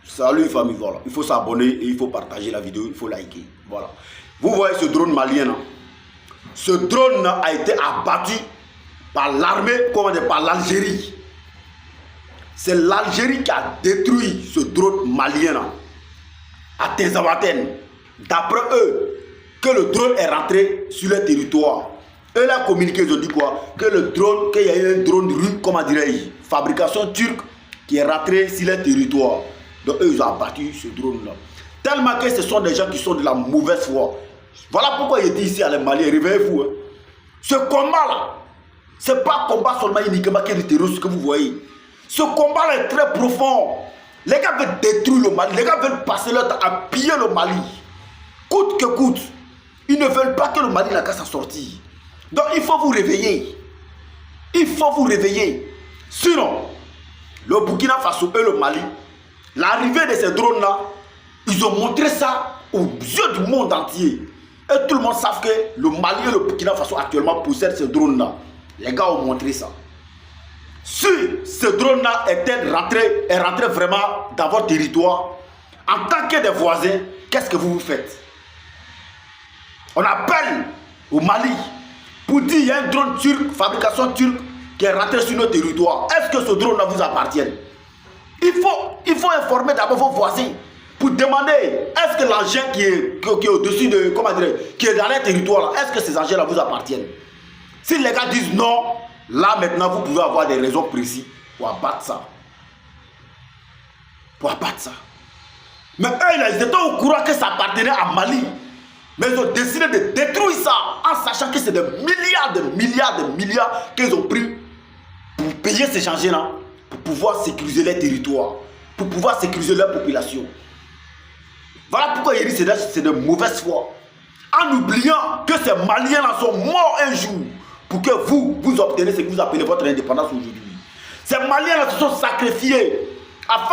Salut famille, voilà. Il faut s'abonner et il faut partager la vidéo, il faut liker. Voilà. Vous voyez ce drone malien là. Ce drone a été abattu par l'armée, comment dire, par l'Algérie. C'est l'Algérie qui a détruit ce drone malien là. À Tezawaten. D'après eux, que le drone est rentré sur le territoire. Eux là communiqué, ils ont dit quoi? Que le drone, qu'il y a eu un drone russe, comment dirais-je, fabrication turque qui est rentré sur le territoire. Donc eux, ils ont abattu ce drone là. Tellement que ce sont des gens qui sont de la mauvaise foi. Voilà pourquoi il dit ici à les Maliens, réveillez-vous. Hein. Ce combat là, ce n'est pas un combat seulement uniquement qui est du terrorisme que vous voyez. Ce combat là est très profond. Les gars veulent détruire le Mali, les gars veulent passer leur temps à piller le Mali. Coûte que coûte. Ils ne veulent pas que le Mali n'a qu'à s'en sortir. Donc il faut vous réveiller. Il faut vous réveiller. Sinon, le Burkina Faso et le Mali, l'arrivée de ces drones là, ils ont montré ça aux yeux du monde entier. Et tout le monde sait que le Mali et le Burkina Faso actuellement possèdent ces drones là. Les gars ont montré ça. Si ce drone là est rentré vraiment dans votre territoire, en tant que des voisins, qu'est-ce que vous faites? On appelle au Mali pour dire qu'il y a un drone turc, fabrication turque, qui est rentré sur notre territoire. Est-ce que ce drone là vous appartient? Il faut informer d'abord vos voisins pour demander est-ce que l'engin qui est au-dessus de, comment dire, qui est dans les territoires là, est-ce que ces engins là vous appartiennent? Si les gars disent non, là maintenant vous pouvez avoir des raisons précises pour abattre ça. Pour abattre ça. Mais eux là, ils étaient au courant que ça appartenait à Mali. Mais ils ont décidé de détruire ça en sachant que c'est des milliards qu'ils ont pris pour payer ces engins là, pour pouvoir sécuriser les territoires, pour pouvoir sécuriser leur population. Voilà pourquoi il dit que c'est de mauvaise foi. En oubliant que ces Maliens là sont morts un jour pour que vous obtenez ce que vous appelez votre indépendance aujourd'hui. Ces Maliens là se sont sacrifiés à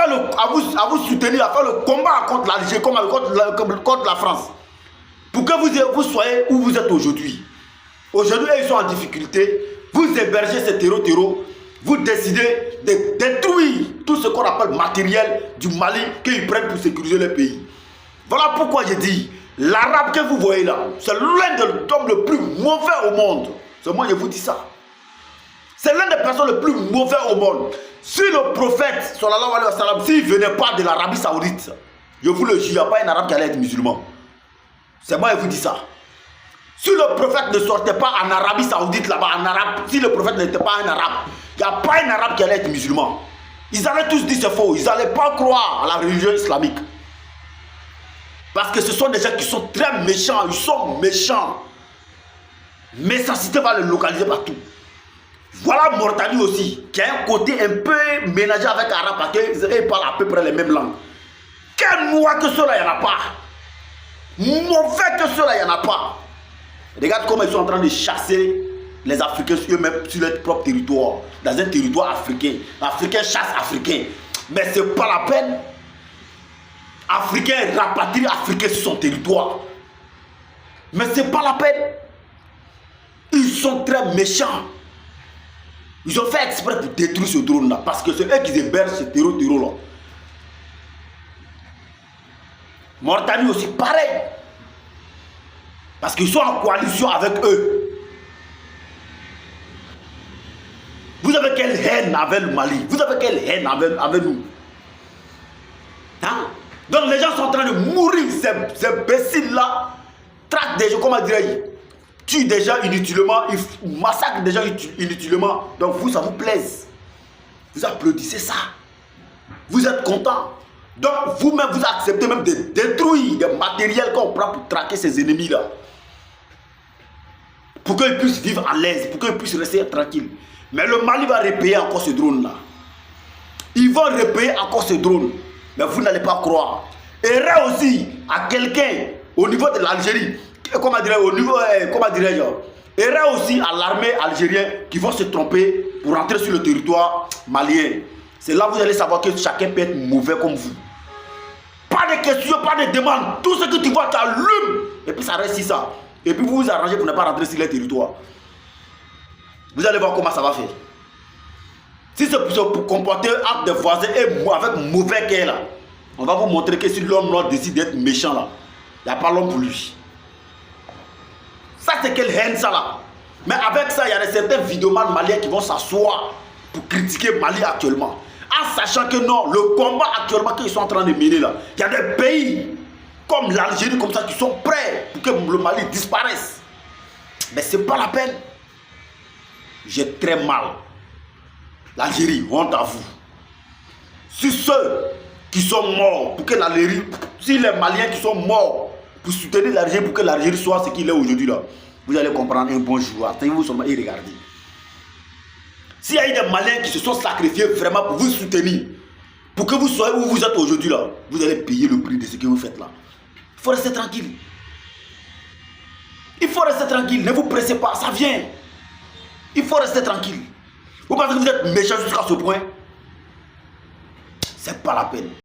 vous soutenir, à faire le combat contre l'Algérie, contre la France. Pour que vous soyez où vous êtes aujourd'hui. Aujourd'hui, ils sont en difficulté. Vous hébergez ces terreaux. Vous décidez de détruire tout ce qu'on appelle matériel du Mali qu'ils prennent pour sécuriser le pays. Voilà pourquoi je dis, l'arabe que vous voyez là, c'est l'un des hommes le plus mauvais au monde. C'est moi, je vous dis ça. C'est l'un des personnes les plus mauvais au monde. Si le prophète, sallallahu alayhi wa sallam, s'il ne venait pas de l'Arabie Saoudite, je vous le jure, il n'y a pas un arabe qui allait être musulman. C'est moi qui vous dis ça. Si le prophète ne sortait pas en Arabie Saoudite là-bas, en arabe, si le prophète n'était pas un arabe, il n'y a pas un arabe qui allait être musulman. Ils allaient tous dire c'est faux. Ils n'allaient pas croire à la religion islamique. Parce que ce sont des gens qui sont très méchants. Ils sont méchants. Mais sa cité va les localiser partout. Voilà Mauritanie aussi, qui a un côté un peu mélangé avec l'arabe parce qu'ils parlent à peu près les mêmes langues. Quel mois que cela, il n'y en a pas. Mauvais que cela, il n'y en a pas. Regarde comment ils sont en train de chasser les Africains eux-mêmes sur leur propre territoire. Dans un territoire africain. Africain chasse Africain. Mais ce n'est pas la peine. Africain rapatrie Africain sur son territoire. Mais ce n'est pas la peine. Ils sont très méchants. Ils ont fait exprès pour détruire ce drone-là. Parce que c'est eux qui hébergent ce terreau-là. Mauritanie aussi, pareil. Parce qu'ils sont en coalition avec eux. Vous avez quelle haine avec le Mali? Vous avez quelle haine avec nous? Hein? Donc les gens sont en train de mourir. Ces imbéciles-là traquent des gens, comment dirais-je, tuent des gens inutilement, ils massacrent des gens inutilement. Donc vous, ça vous plaise. Vous applaudissez ça. Vous êtes contents. Donc vous-même, vous acceptez même de détruire des matériels qu'on prend pour traquer ces ennemis-là. Pour qu'ils puissent vivre à l'aise, pour qu'ils puissent rester tranquilles. Mais le Mali va repayer encore ce drone-là. Ils vont repayer encore ce drone. Mais vous n'allez pas croire. Et là aussi, à quelqu'un au niveau de l'Algérie, comment dirais-je, et là aussi à l'armée algérienne qui vont se tromper pour rentrer sur le territoire malien. C'est là que vous allez savoir que chacun peut être mauvais comme vous. Pas de questions, pas de demandes. Tout ce que tu vois, tu allumes. Et puis ça reste ça. Et puis vous vous arrangez pour ne pas rentrer sur les territoires. Vous allez voir comment ça va faire. Si c'est pour se comporter entre des voisins et avec mauvais cœur là, On va vous montrer que si l'homme noir décide d'être méchant là, il n'y a pas l'homme pour lui. Ça c'est quelle haine ça là. Mais avec ça, il y a certains vidéomans maliens qui vont s'asseoir pour critiquer Mali actuellement. En sachant que non, le combat actuellement qu'ils sont en train de mener là, il y a des pays comme l'Algérie comme ça qui sont prêts pour que le Mali disparaisse. Mais c'est pas la peine. J'ai très mal. L'Algérie, honte à vous. Si ceux qui sont morts pour que l'Algérie, si les Maliens qui sont morts pour soutenir l'Algérie pour que l'Algérie soit ce qu'il est aujourd'hui là, vous allez comprendre un bon jour. Attendez-vous seulement et regardez. S'il y a eu des Maliens qui se sont sacrifiés vraiment pour vous soutenir, pour que vous soyez où vous êtes aujourd'hui là, vous allez payer le prix de ce que vous faites là. Il faut rester tranquille. Il faut rester tranquille. Ne vous pressez pas, ça vient. Il faut rester tranquille. Vous pensez que vous êtes méchant jusqu'à ce point? C'est pas la peine.